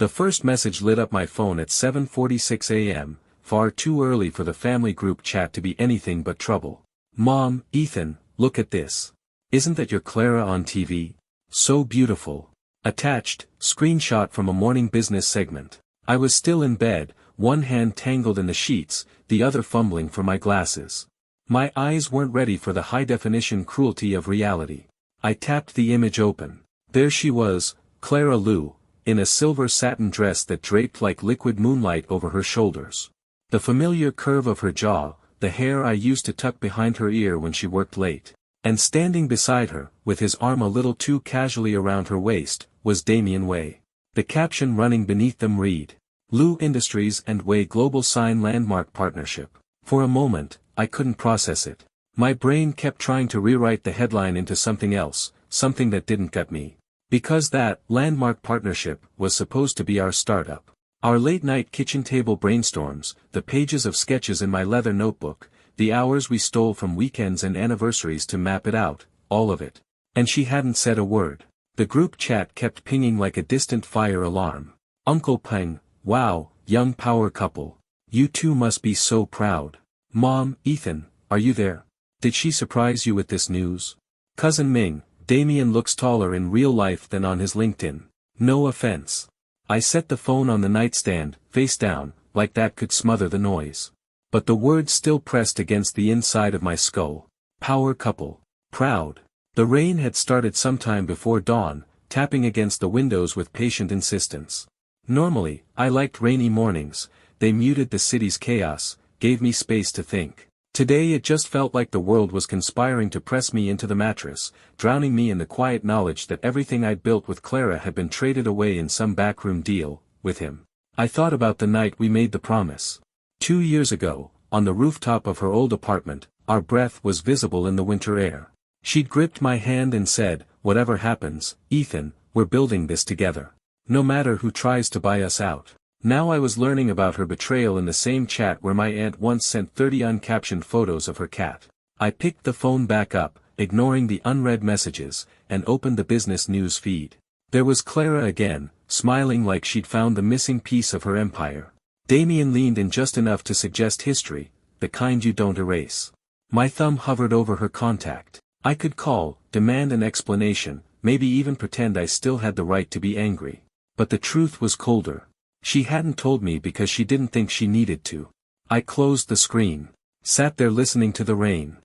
The first message lit up my phone at 7:46 a.m., far too early for the family group chat to be anything but trouble. Mom, Ethan, look at this. Isn't that your Clara on TV? So beautiful. Attached, screenshot from a morning business segment. I was still in bed, one hand tangled in the sheets, the other fumbling for my glasses. My eyes weren't ready for the high-definition cruelty of reality. I tapped the image open. There she was, Clara Lou, in a silver satin dress that draped like liquid moonlight over her shoulders. The familiar curve of her jaw, the hair I used to tuck behind her ear when she worked late. And standing beside her, with his arm a little too casually around her waist, was Damian Way. The caption running beneath them read, Lou Industries and Way Global Sign Landmark Partnership. For a moment, I couldn't process it. My brain kept trying to rewrite the headline into something else, something that didn't gut me. Because that landmark partnership was supposed to be our startup. Our late-night kitchen table brainstorms, the pages of sketches in my leather notebook, the hours we stole from weekends and anniversaries to map it out, all of it. And she hadn't said a word. The group chat kept pinging like a distant fire alarm. Uncle Peng, wow, young power couple. You two must be so proud. Mom, Ethan, are you there? Did she surprise you with this news? Cousin Ming, Damien looks taller in real life than on his LinkedIn. No offense. I set the phone on the nightstand, face down, like that could smother the noise. But the words still pressed against the inside of my skull. Power couple. Proud. The rain had started sometime before dawn, tapping against the windows with patient insistence. Normally, I liked rainy mornings, they muted the city's chaos, gave me space to think. Today it just felt like the world was conspiring to press me into the mattress, drowning me in the quiet knowledge that everything I'd built with Clara had been traded away in some backroom deal, with him. I thought about the night we made the promise. 2 years ago, on the rooftop of her old apartment, our breath was visible in the winter air. She'd gripped my hand and said, whatever happens, Ethan, we're building this together. No matter who tries to buy us out. Now I was learning about her betrayal in the same chat where my aunt once sent 30 uncaptioned photos of her cat. I picked the phone back up, ignoring the unread messages, and opened the business news feed. There was Clara again, smiling like she'd found the missing piece of her empire. Damien leaned in just enough to suggest history, the kind you don't erase. My thumb hovered over her contact. I could call, demand an explanation, maybe even pretend I still had the right to be angry. But the truth was colder. She hadn't told me because she didn't think she needed to. I closed the screen. Sat there listening to the rain.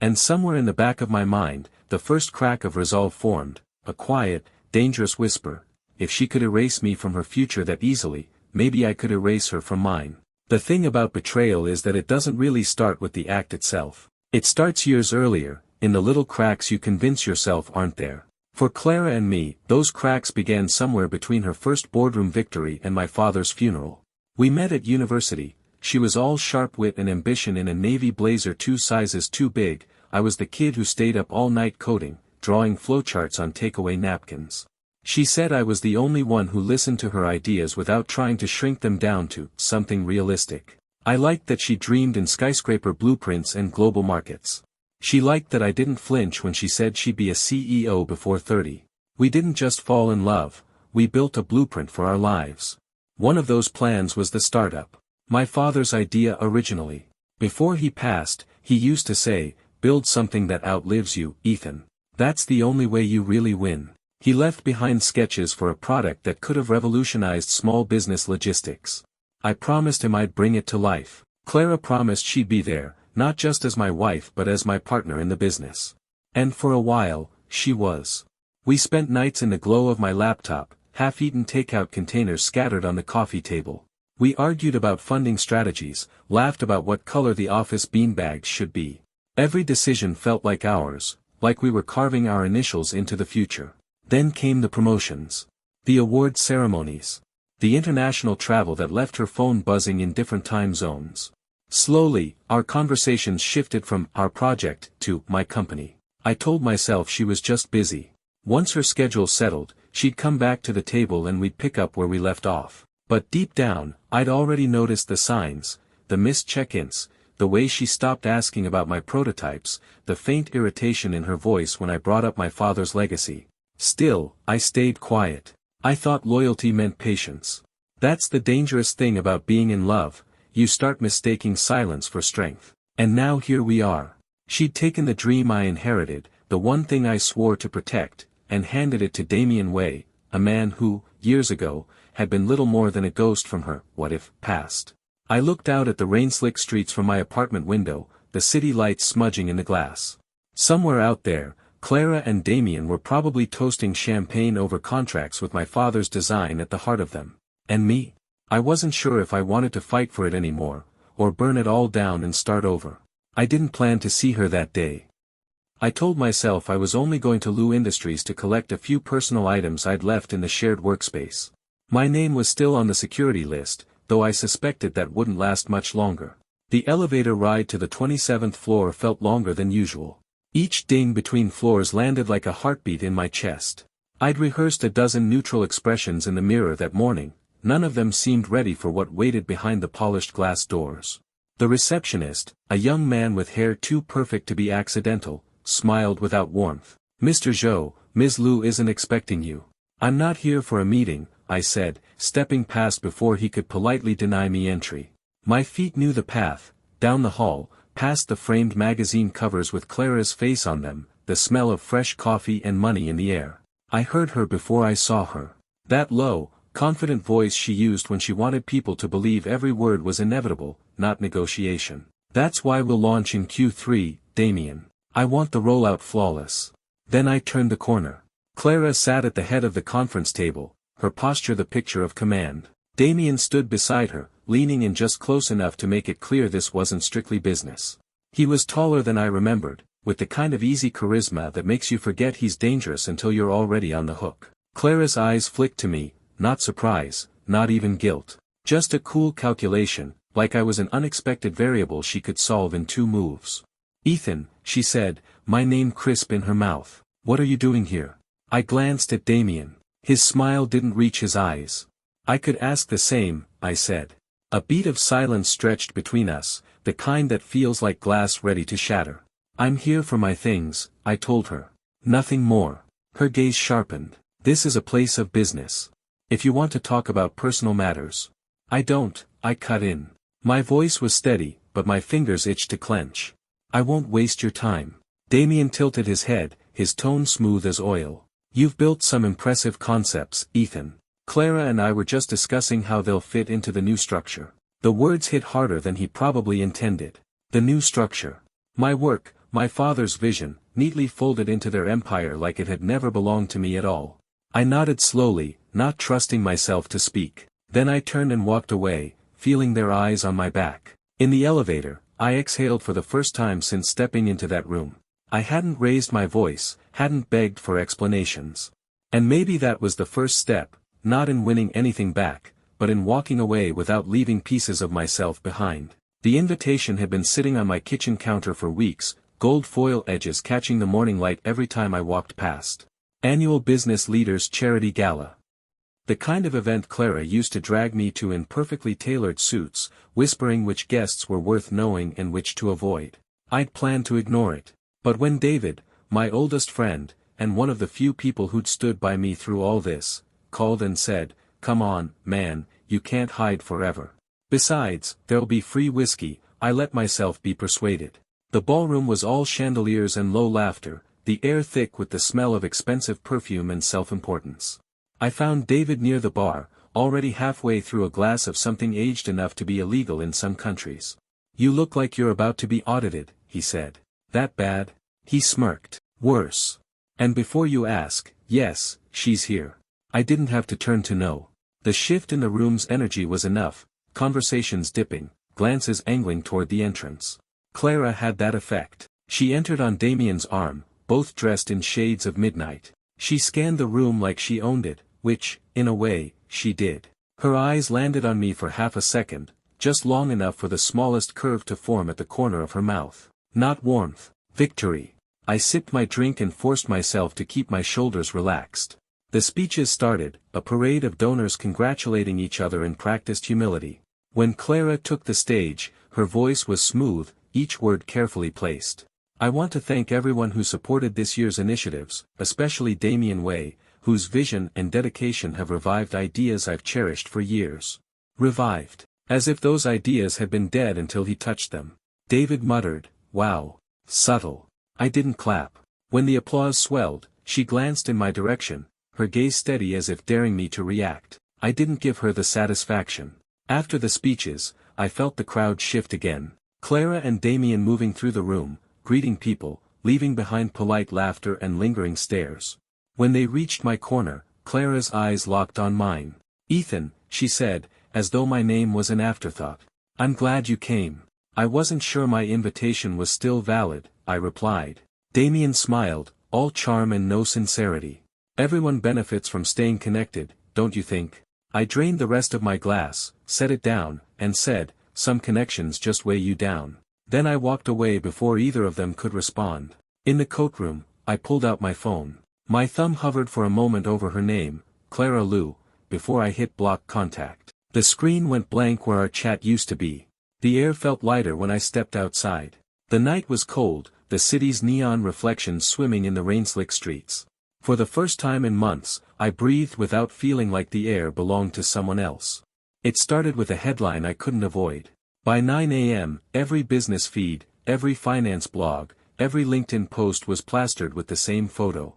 And somewhere in the back of my mind, the first crack of resolve formed, a quiet, dangerous whisper. If she could erase me from her future that easily, maybe I could erase her from mine. The thing about betrayal is that it doesn't really start with the act itself. It starts years earlier, in the little cracks you convince yourself aren't there. For Clara and me, those cracks began somewhere between her first boardroom victory and my father's funeral. We met at university. She was all sharp wit and ambition in a navy blazer 2 sizes too big. I was the kid who stayed up all night coding, drawing flowcharts on takeaway napkins. She said I was the only one who listened to her ideas without trying to shrink them down to something realistic. I liked that she dreamed in skyscraper blueprints and global markets. She liked that I didn't flinch when she said she'd be a CEO before 30. We didn't just fall in love, we built a blueprint for our lives. One of those plans was the startup. My father's idea originally. Before he passed, he used to say, build something that outlives you, Ethan. That's the only way you really win. He left behind sketches for a product that could have revolutionized small business logistics. I promised him I'd bring it to life. Clara promised she'd be there, not just as my wife but as my partner in the business. And for a while, she was. We spent nights in the glow of my laptop, half-eaten takeout containers scattered on the coffee table. We argued about funding strategies, laughed about what color the office beanbags should be. Every decision felt like ours, like we were carving our initials into the future. Then came the promotions. The award ceremonies. The international travel that left her phone buzzing in different time zones. Slowly, our conversations shifted from our project to my company. I told myself she was just busy. Once her schedule settled, she'd come back to the table and we'd pick up where we left off. But deep down, I'd already noticed the signs, the missed check-ins, the way she stopped asking about my prototypes, the faint irritation in her voice when I brought up my father's legacy. Still, I stayed quiet. I thought loyalty meant patience. That's the dangerous thing about being in love, you start mistaking silence for strength. And now here we are. She'd taken the dream I inherited, the one thing I swore to protect, and handed it to Damien Way, a man who, years ago, had been little more than a ghost from her what-if past. I looked out at the rain-slick streets from my apartment window, the city lights smudging in the glass. Somewhere out there, Clara and Damien were probably toasting champagne over contracts with my father's design at the heart of them. And me? I wasn't sure if I wanted to fight for it anymore, or burn it all down and start over. I didn't plan to see her that day. I told myself I was only going to Lou Industries to collect a few personal items I'd left in the shared workspace. My name was still on the security list, though I suspected that wouldn't last much longer. The elevator ride to the 27th floor felt longer than usual. Each ding between floors landed like a heartbeat in my chest. I'd rehearsed a dozen neutral expressions in the mirror that morning. None of them seemed ready for what waited behind the polished glass doors. The receptionist, a young man with hair too perfect to be accidental, smiled without warmth. "Mr. Zhou, Ms. Liu isn't expecting you." "I'm not here for a meeting," I said, stepping past before he could politely deny me entry. My feet knew the path, down the hall, past the framed magazine covers with Clara's face on them, the smell of fresh coffee and money in the air. I heard her before I saw her. That low, confident voice she used when she wanted people to believe every word was inevitable, not negotiation. "That's why we'll launch in Q3, Damien. I want the rollout flawless." Then I turned the corner. Clara sat at the head of the conference table, her posture the picture of command. Damien stood beside her, leaning in just close enough to make it clear this wasn't strictly business. He was taller than I remembered, with the kind of easy charisma that makes you forget he's dangerous until you're already on the hook. Clara's eyes flicked to me, not surprise, not even guilt. Just a cool calculation, like I was an unexpected variable she could solve in 2 moves. "Ethan," she said, my name crisp in her mouth. "What are you doing here?" I glanced at Damien. His smile didn't reach his eyes. "I could ask the same," I said. A beat of silence stretched between us, the kind that feels like glass ready to shatter. "I'm here for my things," I told her. "Nothing more." Her gaze sharpened. "This is a place of business. If you want to talk about personal matters." "I don't," I cut in. My voice was steady, but my fingers itched to clench. "I won't waste your time." Damien tilted his head, his tone smooth as oil. "You've built some impressive concepts, Ethan. Clara and I were just discussing how they'll fit into the new structure." The words hit harder than he probably intended. The new structure. My work, my father's vision, neatly folded into their empire like it had never belonged to me at all. I nodded slowly, not trusting myself to speak. Then I turned and walked away, feeling their eyes on my back. In the elevator, I exhaled for the first time since stepping into that room. I hadn't raised my voice, hadn't begged for explanations. And maybe that was the first step, not in winning anything back, but in walking away without leaving pieces of myself behind. The invitation had been sitting on my kitchen counter for weeks, gold foil edges catching the morning light every time I walked past. Annual Business Leaders Charity Gala. The kind of event Clara used to drag me to in perfectly tailored suits, whispering which guests were worth knowing and which to avoid. I'd planned to ignore it. But when David, my oldest friend, and one of the few people who'd stood by me through all this, called and said, "Come on, man, you can't hide forever. Besides, there'll be free whiskey," I let myself be persuaded. The ballroom was all chandeliers and low laughter, the air thick with the smell of expensive perfume and self-importance. I found David near the bar, already halfway through a glass of something aged enough to be illegal in some countries. "You look like you're about to be audited," he said. "That bad?" He smirked. "Worse. And before you ask, yes, she's here." I didn't have to turn to know. The shift in the room's energy was enough, conversations dipping, glances angling toward the entrance. Clara had that effect. She entered on Damien's arm, both dressed in shades of midnight. She scanned the room like she owned it, which, in a way, she did. Her eyes landed on me for half a second, just long enough for the smallest curve to form at the corner of her mouth. Not warmth, victory. I sipped my drink and forced myself to keep my shoulders relaxed. The speeches started, a parade of donors congratulating each other in practiced humility. When Clara took the stage, her voice was smooth, each word carefully placed. "I want to thank everyone who supported this year's initiatives, especially Damien Way, whose vision and dedication have revived ideas I've cherished for years. Revived. As if those ideas had been dead until he touched them. David muttered, "Wow. Subtle." I didn't clap. When the applause swelled, she glanced in my direction, her gaze steady as if daring me to react. I didn't give her the satisfaction. After the speeches, I felt the crowd shift again. Clara and Damien moving through the room, greeting people, leaving behind polite laughter and lingering stares. When they reached my corner, Clara's eyes locked on mine. "Ethan," she said, as though my name was an afterthought. "I'm glad you came." "I wasn't sure my invitation was still valid," I replied. Damien smiled, all charm and no sincerity. "Everyone benefits from staying connected, don't you think?" I drained the rest of my glass, set it down, and said, "Some connections just weigh you down." Then I walked away before either of them could respond. In the coat room, I pulled out my phone. My thumb hovered for a moment over her name, Clara Liu, before I hit block contact. The screen went blank where our chat used to be. The air felt lighter when I stepped outside. The night was cold, the city's neon reflections swimming in the rain-slick streets. For the first time in months, I breathed without feeling like the air belonged to someone else. It started with a headline I couldn't avoid. By 9 a.m., every business feed, every finance blog, every LinkedIn post was plastered with the same photo.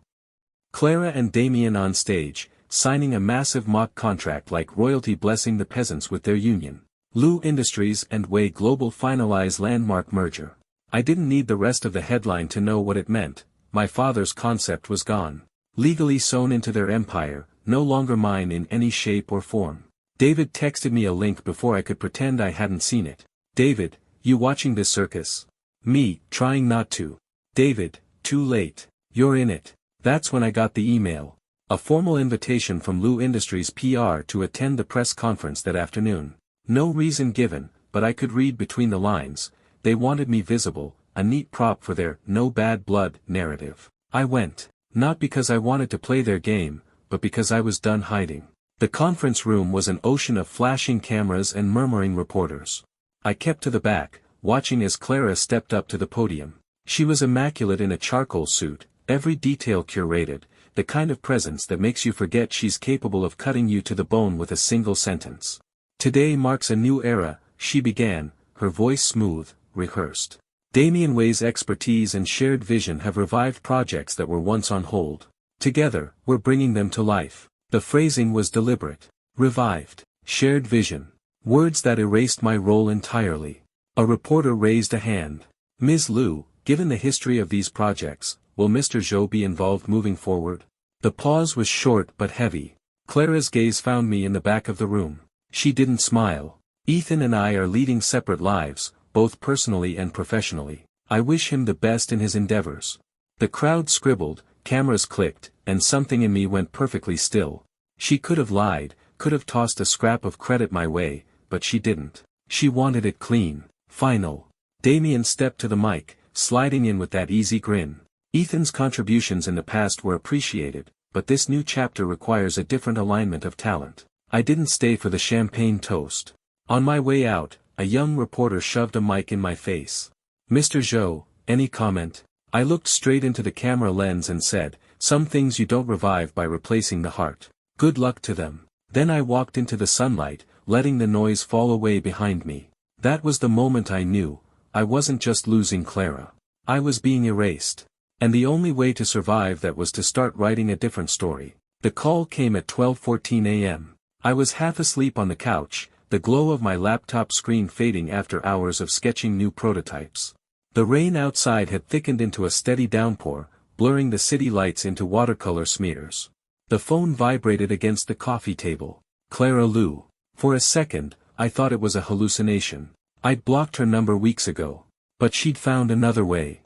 Clara and Damien on stage, signing a massive mock contract like royalty blessing the peasants with their union. Liu Industries and Way Global finalize landmark merger. I didn't need the rest of the headline to know what it meant. My father's concept was gone. Legally sewn into their empire, no longer mine in any shape or form. David texted me a link before I could pretend I hadn't seen it. "David, you watching this circus?" Me, trying not to. "David, too late. You're in it." That's when I got the email. A formal invitation from Liu Industries PR to attend the press conference that afternoon. No reason given, but I could read between the lines. They wanted me visible, a neat prop for their "no bad blood" narrative. I went. Not because I wanted to play their game, but because I was done hiding. The conference room was an ocean of flashing cameras and murmuring reporters. I kept to the back, watching as Clara stepped up to the podium. She was immaculate in a charcoal suit, every detail curated, the kind of presence that makes you forget she's capable of cutting you to the bone with a single sentence. "Today marks a new era," she began, her voice smooth, rehearsed. Damien Way's expertise and shared vision have revived projects that were once on hold. Together, we're bringing them to life. The phrasing was deliberate. Revived. Shared vision. Words that erased my role entirely. A reporter raised a hand. "Ms. Liu, given the history of these projects, will Mr. Zhou be involved moving forward?" The pause was short but heavy. Clara's gaze found me in the back of the room. She didn't smile. "Ethan and I are leading separate lives, both personally and professionally. I wish him the best in his endeavors." The crowd scribbled, cameras clicked, and something in me went perfectly still. She could have lied, could have tossed a scrap of credit my way, but she didn't. She wanted it clean, final. Damien stepped to the mic, sliding in with that easy grin. "Ethan's contributions in the past were appreciated, but this new chapter requires a different alignment of talent." I didn't stay for the champagne toast. On my way out, a young reporter shoved a mic in my face. "Mr. Zhou, any comment?" I looked straight into the camera lens and said, "Some things you don't revive by replacing the heart. Good luck to them." Then I walked into the sunlight, letting the noise fall away behind me. That was the moment I knew, I wasn't just losing Clara. I was being erased. And the only way to survive that was to start writing a different story. The call came at 12:14 a.m. I was half asleep on the couch, the glow of my laptop screen fading after hours of sketching new prototypes. The rain outside had thickened into a steady downpour, blurring the city lights into watercolor smears. The phone vibrated against the coffee table. Clara Liu. For a second, I thought it was a hallucination. I'd blocked her number weeks ago. But she'd found another way.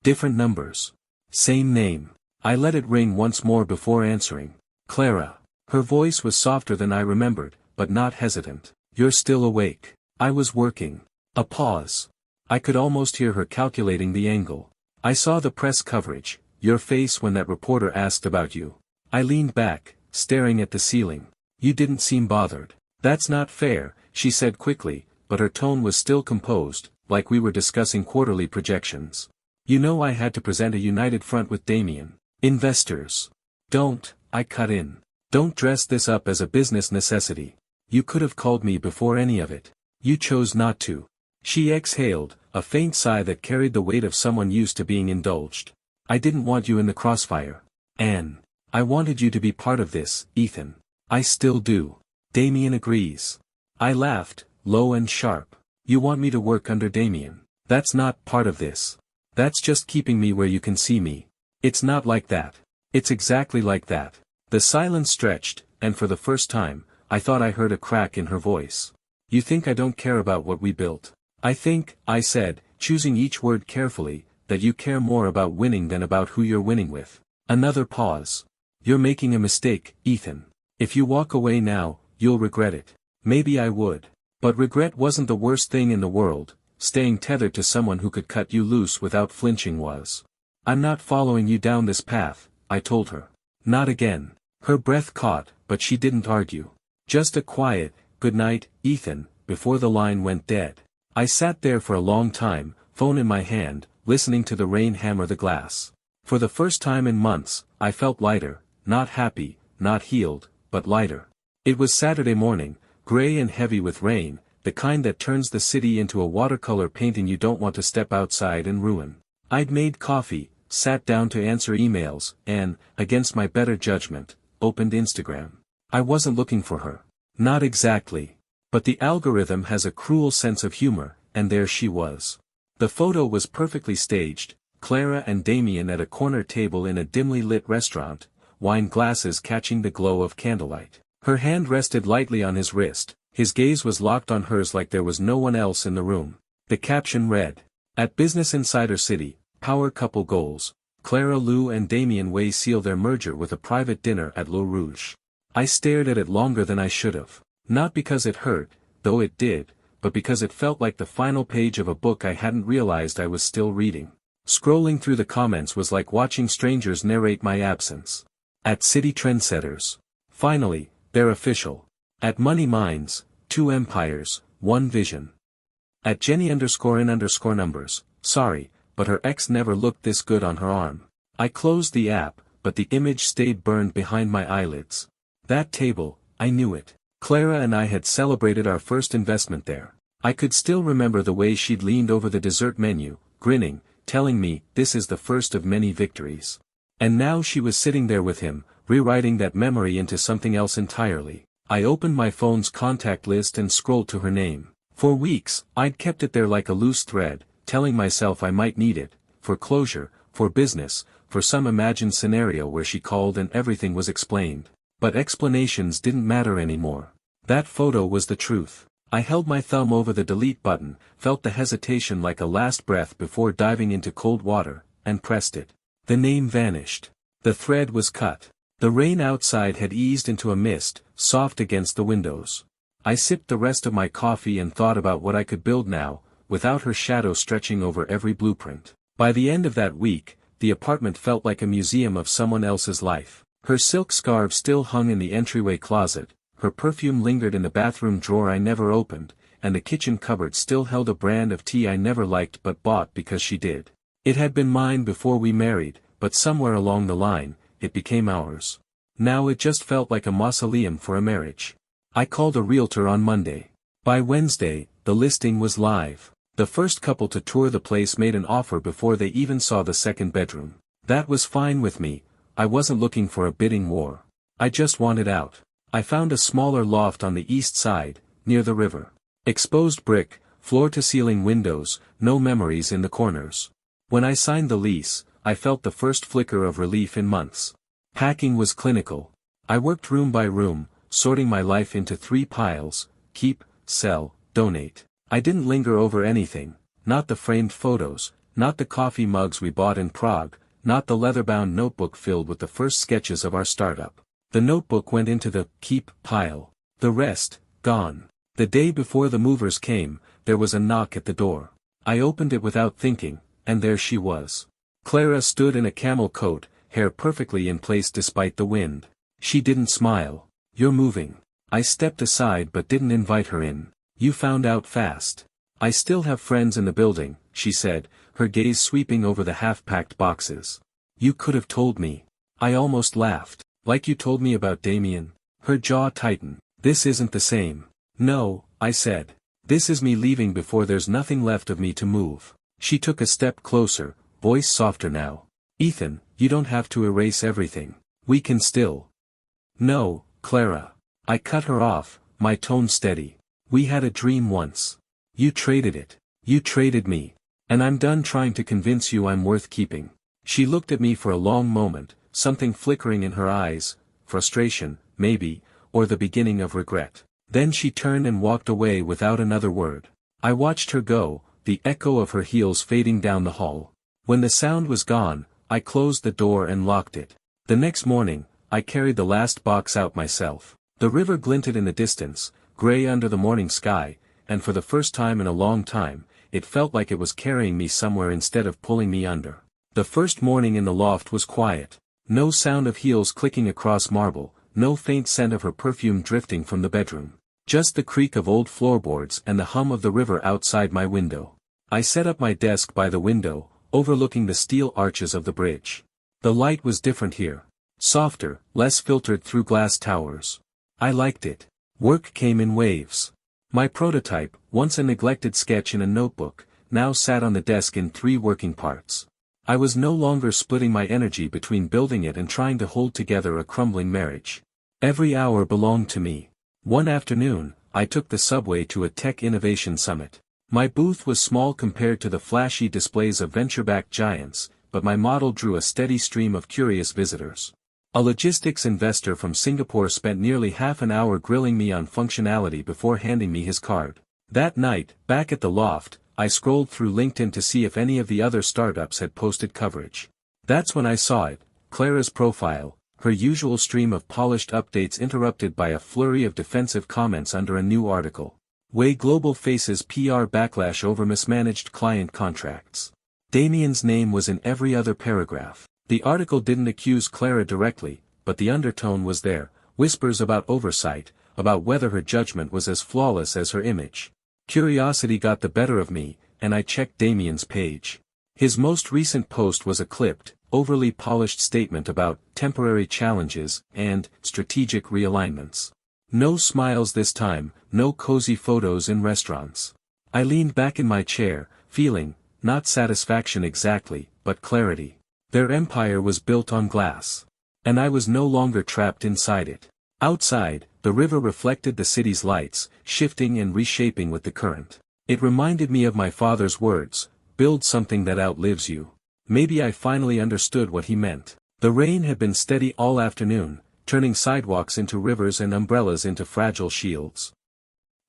Different numbers. Same name. I let it ring once more before answering. "Clara." Her voice was softer than I remembered, but not hesitant. "You're still awake." I was working. A pause. I could almost hear her calculating the angle. "I saw the press coverage, your face when that reporter asked about you." I leaned back, staring at the ceiling. "You didn't seem bothered." "That's not fair," she said quickly, but her tone was still composed, like we were discussing quarterly projections. "You know I had to present a united front with Damien. Investors don't I cut in. Don't dress this up as a business necessity. You could have called me before any of it. You chose not to. She exhaled, a faint sigh that carried the weight of someone used to being indulged. I didn't want you in the crossfire. Anne. I wanted you to be part of this, Ethan. I still do. Damien agrees. I laughed, low and sharp. You want me to work under Damien. That's not part of this. That's just keeping me where you can see me. It's not like that. It's exactly like that. The silence stretched, and for the first time, I thought I heard a crack in her voice. You think I don't care about what we built? I think, I said, choosing each word carefully, that you care more about winning than about who you're winning with. Another pause. You're making a mistake, Ethan. If you walk away now, you'll regret it. Maybe I would. But regret wasn't the worst thing in the world, staying tethered to someone who could cut you loose without flinching was. I'm not following you down this path, I told her. Not again. Her breath caught, but she didn't argue. Just a quiet, good night, Ethan, before the line went dead. I sat there for a long time, phone in my hand, listening to the rain hammer the glass. For the first time in months, I felt lighter, not happy, not healed, but lighter. It was Saturday morning, gray and heavy with rain, the kind that turns the city into a watercolor painting you don't want to step outside and ruin. I'd made coffee, sat down to answer emails, and, against my better judgment, opened Instagram. I wasn't looking for her. Not exactly. But the algorithm has a cruel sense of humor, and there she was. The photo was perfectly staged, Clara and Damien at a corner table in a dimly lit restaurant, wine glasses catching the glow of candlelight. Her hand rested lightly on his wrist, his gaze was locked on hers like there was no one else in the room. The caption read, "At Business Insider City, Power Couple Goals, Clara Lou and Damien Way seal their merger with a private dinner at Le Rouge." I stared at it longer than I should have. Not because it hurt, though it did, but because it felt like the final page of a book I hadn't realized I was still reading. Scrolling through the comments was like watching strangers narrate my absence. At City Trendsetters. Finally, they're official. At Money Minds, 2 empires, 1 vision. At Jenny_in_numbers, sorry, but her ex never looked this good on her arm. I closed the app, but the image stayed burned behind my eyelids. That table, I knew it. Clara and I had celebrated our first investment there. I could still remember the way she'd leaned over the dessert menu, grinning, telling me, this is the first of many victories. And now she was sitting there with him, rewriting that memory into something else entirely. I opened my phone's contact list and scrolled to her name. For weeks, I'd kept it there like a loose thread, telling myself I might need it, for closure, for business, for some imagined scenario where she called and everything was explained. But explanations didn't matter anymore. That photo was the truth. I held my thumb over the delete button, felt the hesitation like a last breath before diving into cold water, and pressed it. The name vanished. The thread was cut. The rain outside had eased into a mist, soft against the windows. I sipped the rest of my coffee and thought about what I could build now, without her shadow stretching over every blueprint. By the end of that week, the apartment felt like a museum of someone else's life. Her silk scarf still hung in the entryway closet, her perfume lingered in the bathroom drawer I never opened, and the kitchen cupboard still held a brand of tea I never liked but bought because she did. It had been mine before we married, but somewhere along the line, it became ours. Now it just felt like a mausoleum for a marriage. I called a realtor on Monday. By Wednesday, the listing was live. The first couple to tour the place made an offer before they even saw the second bedroom. That was fine with me. I wasn't looking for a bidding war. I just wanted out. I found a smaller loft on the east side, near the river. Exposed brick, floor-to-ceiling windows, no memories in the corners. When I signed the lease, I felt the first flicker of relief in months. Packing was clinical. I worked room by room, sorting my life into 3 piles, keep, sell, donate. I didn't linger over anything, not the framed photos, not the coffee mugs we bought in Prague, not the leather-bound notebook filled with the first sketches of our startup. The notebook went into the keep pile. The rest, gone. The day before the movers came, there was a knock at the door. I opened it without thinking, and there she was. Clara stood in a camel coat, hair perfectly in place despite the wind. She didn't smile. "You're moving." I stepped aside but didn't invite her in. "You found out fast." "I still have friends in the building," she said, her gaze sweeping over the half-packed boxes. "You could have told me." I almost laughed. Like you told me about Damien? Her jaw tightened. This isn't the same. No, I said. This is me leaving before there's nothing left of me to move. She took a step closer, voice softer now. Ethan, you don't have to erase everything. We can still. No, Clara. I cut her off, my tone steady. We had a dream once. You traded it. You traded me. And I'm done trying to convince you I'm worth keeping. She looked at me for a long moment, something flickering in her eyes, frustration, maybe, or the beginning of regret. Then she turned and walked away without another word. I watched her go, the echo of her heels fading down the hall. When the sound was gone, I closed the door and locked it. The next morning, I carried the last box out myself. The river glinted in the distance, gray under the morning sky, and for the first time in a long time, it felt like it was carrying me somewhere instead of pulling me under. The first morning in the loft was quiet. No sound of heels clicking across marble, no faint scent of her perfume drifting from the bedroom. Just the creak of old floorboards and the hum of the river outside my window. I set up my desk by the window, overlooking the steel arches of the bridge. The light was different here. Softer, less filtered through glass towers. I liked it. Work came in waves. My prototype, once a neglected sketch in a notebook, now sat on the desk in 3 working parts. I was no longer splitting my energy between building it and trying to hold together a crumbling marriage. Every hour belonged to me. One afternoon, I took the subway to a tech innovation summit. My booth was small compared to the flashy displays of venture-backed giants, but my model drew a steady stream of curious visitors. A logistics investor from Singapore spent nearly half an hour grilling me on functionality before handing me his card. That night, back at the loft, I scrolled through LinkedIn to see if any of the other startups had posted coverage. That's when I saw it, Clara's profile, her usual stream of polished updates interrupted by a flurry of defensive comments under a new article. Way Global faces PR backlash over mismanaged client contracts. Damien's name was in every other paragraph. The article didn't accuse Clara directly, but the undertone was there, whispers about oversight, about whether her judgment was as flawless as her image. Curiosity got the better of me, and I checked Damien's page. His most recent post was a clipped, overly polished statement about temporary challenges and strategic realignments. No smiles this time, no cozy photos in restaurants. I leaned back in my chair, feeling, not satisfaction exactly, but clarity. Their empire was built on glass. And I was no longer trapped inside it. Outside, the river reflected the city's lights, shifting and reshaping with the current. It reminded me of my father's words, build something that outlives you. Maybe I finally understood what he meant. The rain had been steady all afternoon, turning sidewalks into rivers and umbrellas into fragile shields.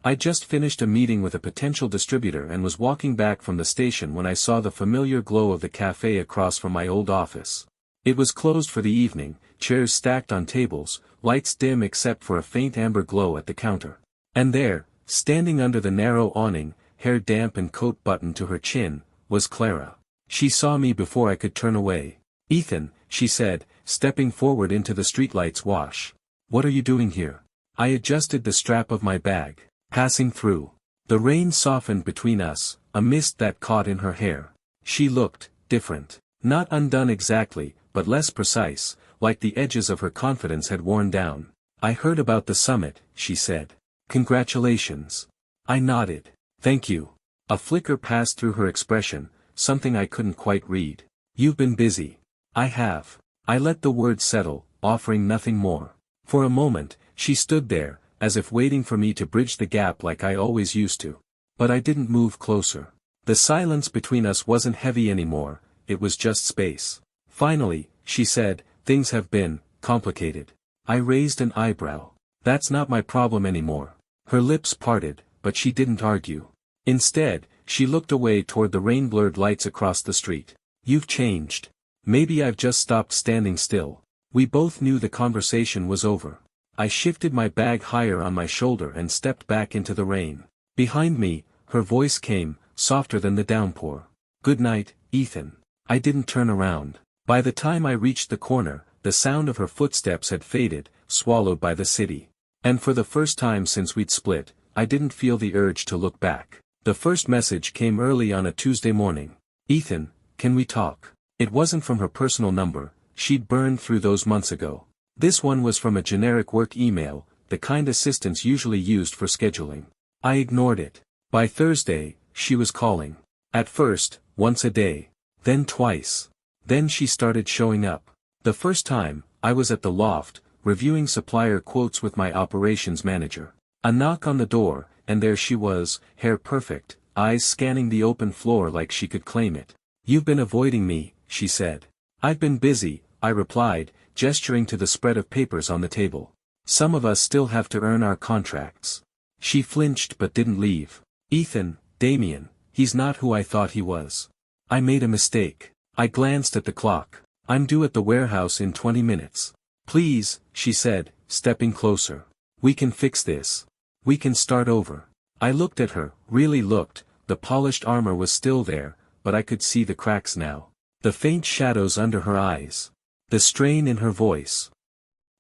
I just finished a meeting with a potential distributor and was walking back from the station when I saw the familiar glow of the cafe across from my old office. It was closed for the evening, chairs stacked on tables, lights dim except for a faint amber glow at the counter. And there, standing under the narrow awning, hair damp and coat buttoned to her chin, was Clara. She saw me before I could turn away. Ethan, she said, stepping forward into the streetlight's wash. What are you doing here? I adjusted the strap of my bag. Passing through. The rain softened between us, a mist that caught in her hair. She looked different. Not undone exactly, but less precise, like the edges of her confidence had worn down. I heard about the summit, she said. Congratulations. I nodded. Thank you. A flicker passed through her expression, something I couldn't quite read. You've been busy. I have. I let the words settle, offering nothing more. For a moment, she stood there, as if waiting for me to bridge the gap like I always used to. But I didn't move closer. The silence between us wasn't heavy anymore, it was just space. Finally, she said, things have been complicated. I raised an eyebrow. That's not my problem anymore. Her lips parted, but she didn't argue. Instead, she looked away toward the rain-blurred lights across the street. You've changed. Maybe I've just stopped standing still. We both knew the conversation was over. I shifted my bag higher on my shoulder and stepped back into the rain. Behind me, her voice came, softer than the downpour. Good night, Ethan. I didn't turn around. By the time I reached the corner, the sound of her footsteps had faded, swallowed by the city. And for the first time since we'd split, I didn't feel the urge to look back. The first message came early on a Tuesday morning. Ethan, can we talk? It wasn't from her personal number, she'd burned through those months ago. This one was from a generic work email, the kind assistants usually used for scheduling. I ignored it. By Thursday, she was calling. At first, once a day. Then twice. Then she started showing up. The first time, I was at the loft, reviewing supplier quotes with my operations manager. A knock on the door, and there she was, hair perfect, eyes scanning the open floor like she could claim it. "You've been avoiding me," she said. "I've been busy," I replied, gesturing to the spread of papers on the table. "Some of us still have to earn our contracts." She flinched but didn't leave. "Ethan, Damien, he's not who I thought he was. I made a mistake." I glanced at the clock. "I'm due at the warehouse in 20 minutes. Please," she said, stepping closer. "We can fix this. We can start over." I looked at her, really looked. The polished armor was still there, but I could see the cracks now. The faint shadows under her eyes. The strain in her voice.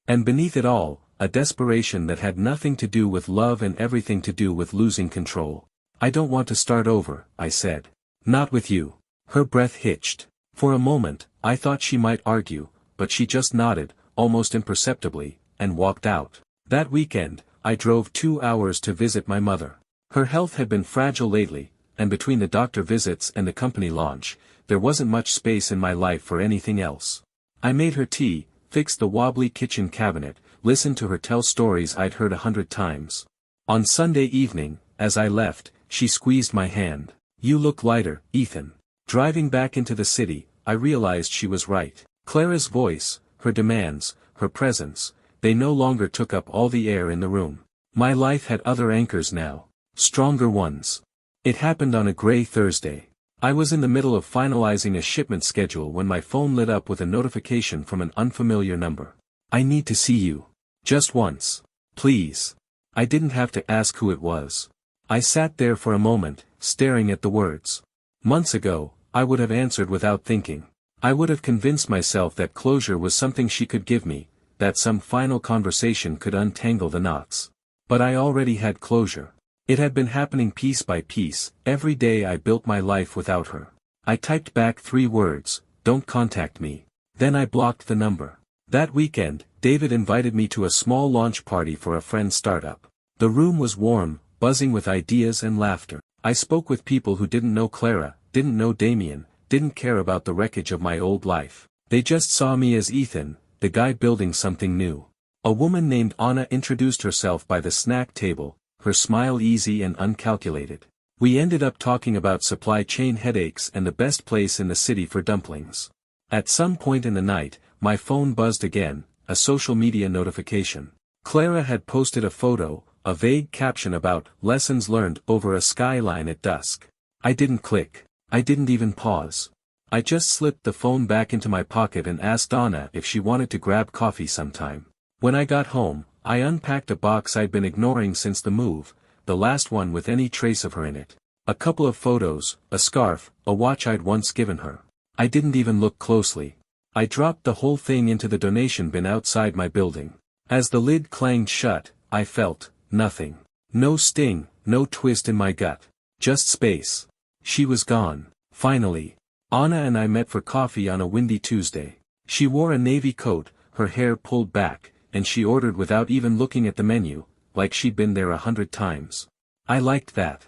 And beneath it all, a desperation that had nothing to do with love and everything to do with losing control. "I don't want to start over," I said. "Not with you." Her breath hitched. For a moment, I thought she might argue, but she just nodded, almost imperceptibly, and walked out. That weekend, I drove 2 hours to visit my mother. Her health had been fragile lately, and between the doctor visits and the company launch, there wasn't much space in my life for anything else. I made her tea, fixed the wobbly kitchen cabinet, listened to her tell stories I'd heard 100 times. On Sunday evening, as I left, she squeezed my hand. "You look lighter, Ethan." Driving back into the city, I realized she was right. Clara's voice, her demands, her presence, they no longer took up all the air in the room. My life had other anchors now. Stronger ones. It happened on a gray Thursday. I was in the middle of finalizing a shipment schedule when my phone lit up with a notification from an unfamiliar number. "I need to see you. Just once. Please." I didn't have to ask who it was. I sat there for a moment, staring at the words. Months ago, I would have answered without thinking. I would have convinced myself that closure was something she could give me, that some final conversation could untangle the knots. But I already had closure. It had been happening piece by piece. Every day I built my life without her. I typed back 3 words, "Don't contact me." Then I blocked the number. That weekend, David invited me to a small launch party for a friend's startup. The room was warm, buzzing with ideas and laughter. I spoke with people who didn't know Clara, didn't know Damien, didn't care about the wreckage of my old life. They just saw me as Ethan, the guy building something new. A woman named Anna introduced herself by the snack table, her smile easy and uncalculated. We ended up talking about supply chain headaches and the best place in the city for dumplings. At some point in the night, my phone buzzed again, a social media notification. Clara had posted a photo, a vague caption about lessons learned over a skyline at dusk. I didn't click. I didn't even pause. I just slipped the phone back into my pocket and asked Anna if she wanted to grab coffee sometime. When I got home, I unpacked a box I'd been ignoring since the move, the last one with any trace of her in it. A couple of photos, a scarf, a watch I'd once given her. I didn't even look closely. I dropped the whole thing into the donation bin outside my building. As the lid clanged shut, I felt nothing. No sting, no twist in my gut. Just space. She was gone. Finally. Anna and I met for coffee on a windy Tuesday. She wore a navy coat, her hair pulled back, and she ordered without even looking at the menu, like she'd been there 100 times. I liked that.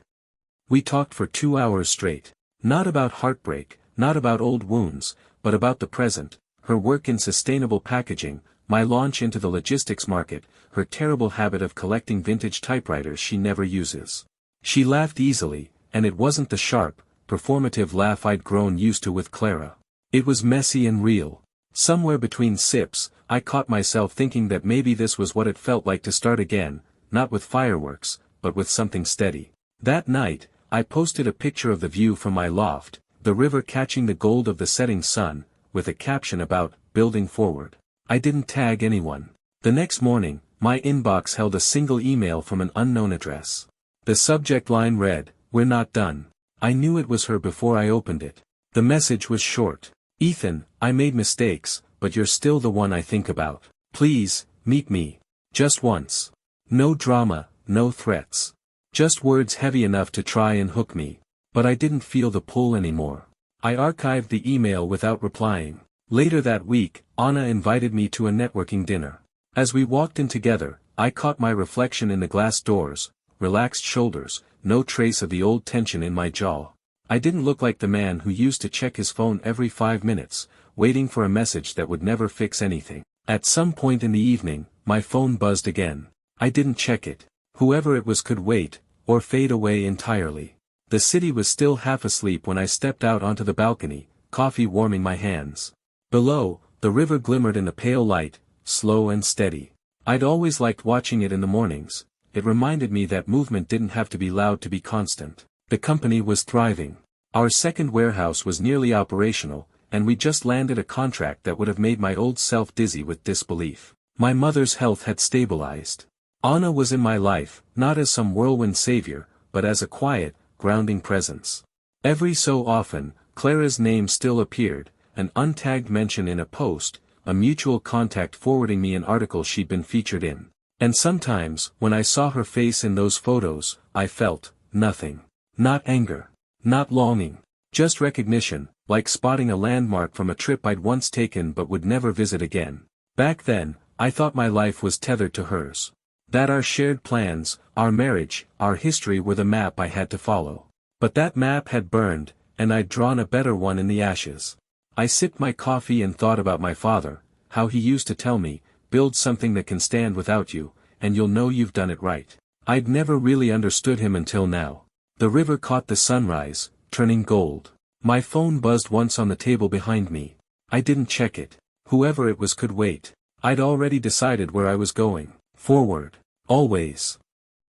We talked for 2 hours straight. Not about heartbreak, not about old wounds, but about the present, her work in sustainable packaging, my launch into the logistics market, her terrible habit of collecting vintage typewriters she never uses. She laughed easily, and it wasn't the sharp, performative laugh I'd grown used to with Clara. It was messy and real. Somewhere between sips, I caught myself thinking that maybe this was what it felt like to start again, not with fireworks, but with something steady. That night, I posted a picture of the view from my loft, the river catching the gold of the setting sun, with a caption about, building forward. I didn't tag anyone. The next morning, my inbox held a single email from an unknown address. The subject line read, "We're not done." I knew it was her before I opened it. The message was short. "Ethan, I made mistakes, but you're still the one I think about. Please, meet me. Just once." No drama, no threats. Just words heavy enough to try and hook me. But I didn't feel the pull anymore. I archived the email without replying. Later that week, Anna invited me to a networking dinner. As we walked in together, I caught my reflection in the glass doors, relaxed shoulders, no trace of the old tension in my jaw. I didn't look like the man who used to check his phone every 5 minutes, waiting for a message that would never fix anything. At some point in the evening, my phone buzzed again. I didn't check it. Whoever it was could wait, or fade away entirely. The city was still half asleep when I stepped out onto the balcony, coffee warming my hands. Below, the river glimmered in the pale light, slow and steady. I'd always liked watching it in the mornings. It reminded me that movement didn't have to be loud to be constant. The company was thriving. Our second warehouse was nearly operational, and we just landed a contract that would have made my old self dizzy with disbelief. My mother's health had stabilized. Anna was in my life, not as some whirlwind savior, but as a quiet, grounding presence. Every so often, Clara's name still appeared, an untagged mention in a post, a mutual contact forwarding me an article she'd been featured in. And sometimes, when I saw her face in those photos, I felt nothing. Not anger. Not longing. Just recognition, like spotting a landmark from a trip I'd once taken but would never visit again. Back then, I thought my life was tethered to hers. That our shared plans, our marriage, our history were the map I had to follow. But that map had burned, and I'd drawn a better one in the ashes. I sipped my coffee and thought about my father, how he used to tell me, build something that can stand without you, and you'll know you've done it right. I'd never really understood him until now. The river caught the sunrise, turning gold. My phone buzzed once on the table behind me. I didn't check it. Whoever it was could wait. I'd already decided where I was going. Forward. Always.